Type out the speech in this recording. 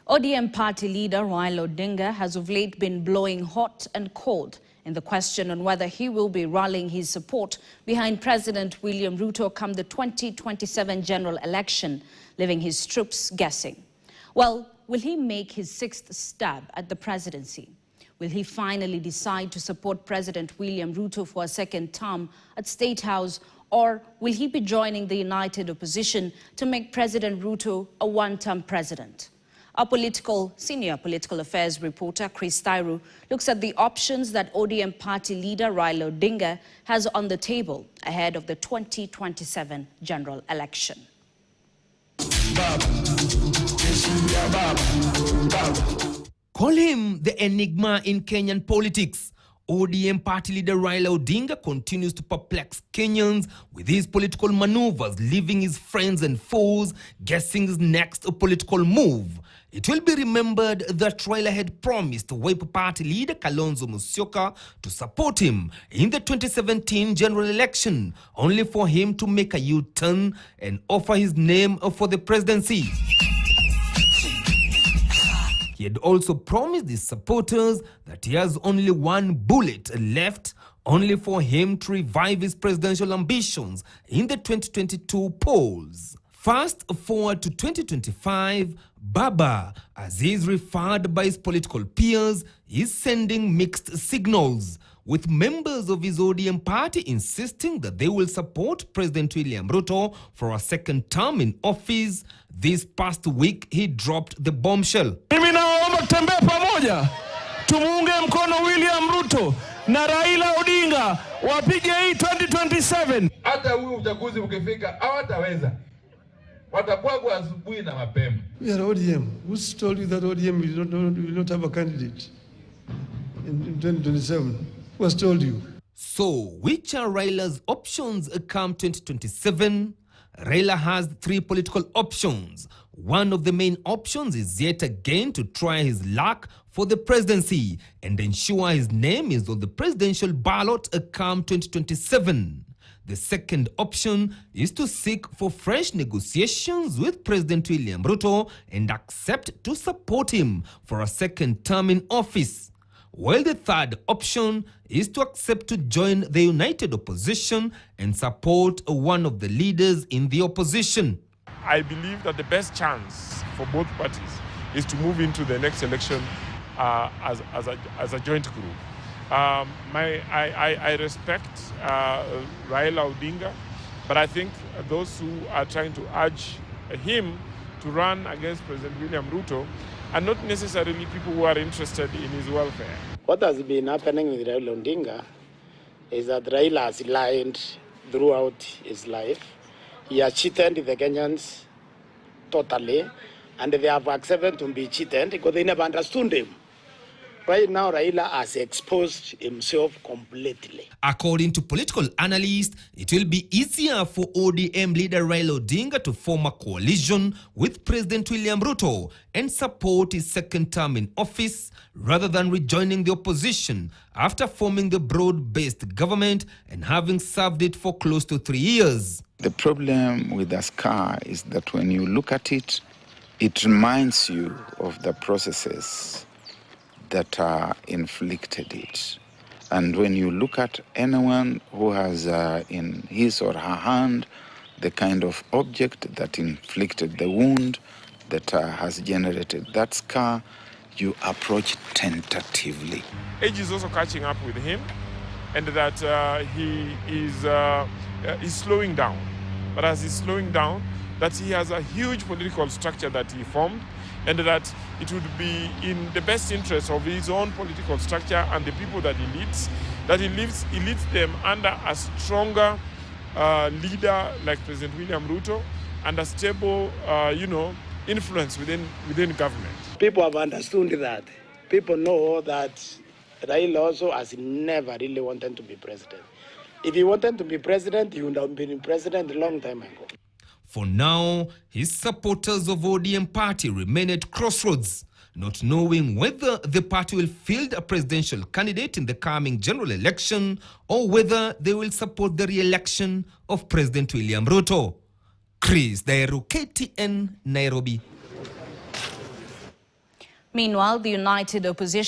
ODM party leader Raila Odinga has of late been blowing hot and cold in the question on whether he will be rallying his support behind President William Ruto come the 2027 general election, leaving his troops guessing. Well, will he make his sixth stab at the presidency? Will he finally decide to support President William Ruto for a second term at State House, or will he be joining the united opposition to make President Ruto a one-term president? Our senior political affairs reporter, Chris Thairu, looks at the options that ODM party leader Raila Odinga has on the table ahead of the 2027 general election. Call him the enigma in Kenyan politics. ODM party leader Raila Odinga continues to perplex Kenyans with his political maneuvers, leaving his friends and foes guessing his next political move. It will be remembered that Raila had promised Wiper party leader Kalonzo Musyoka to support him in the 2017 general election, only for him to make a U-turn and offer his name for the presidency. He had also promised his supporters that he has only one bullet left, only for him to revive his presidential ambitions in the 2022 polls. Fast forward to 2025, Baba, as he is referred by his political peers, is sending mixed signals, with members of his ODM party insisting that they will support President William Ruto for a second term in office. This past week, he dropped the bombshell. Mimi naomba tutembee pamoja, tumuunge mkono William Ruto na Raila Odinga wapige hii 2027. Hata huyu uchaguzi ukifika hawataweza. Watabwagwa asubuhi na mapema. We are ODM. Who's told you that ODM will not have a candidate in 2027? Who has told you? So, which are Raila's options come 2027? Raila has three political options. One of the main options is yet again to try his luck for the presidency and ensure his name is on the presidential ballot come 2027. The second option is to seek for fresh negotiations with President William Ruto and accept to support him for a second term in office. While the third option is to accept to join the united opposition and support one of the leaders in the opposition. I believe that the best chance for both parties is to move into the next election as a joint group. I respect Raila Odinga, but I think those who are trying to urge him to run against President William Ruto are not necessarily people who are interested in his welfare. What has been happening with Raila Odinga is that Raila has lied throughout his life. He has cheated the Kenyans totally, and they have accepted to be cheated because they never understood him. Right now, Raila has exposed himself completely. According to political analysts, it will be easier for ODM leader Raila Odinga to form a coalition with President William Ruto and support his second term in office rather than rejoining the opposition after forming the broad-based government and having served it for close to 3 years. The problem with the scar is that when you look at it, it reminds you of the processes that inflicted it. And when you look at anyone who has in his or her hand the kind of object that inflicted the wound that has generated that scar, you approach tentatively. Age is also catching up with him, and that he is slowing down. But as he's slowing down, that he has a huge political structure that he formed, and that it would be in the best interest of his own political structure and the people that he leads, that he leads them under a stronger leader like President William Ruto and a stable, influence within government. People have understood that. People know that Raila also has never really wanted to be president. If he wanted to be president, he would have been president a long time ago. For now, his supporters of ODM party remain at crossroads, not knowing whether the party will field a presidential candidate in the coming general election or whether they will support the re-election of President William Ruto. Chris Dairu, KTN, Nairobi. Meanwhile, the united opposition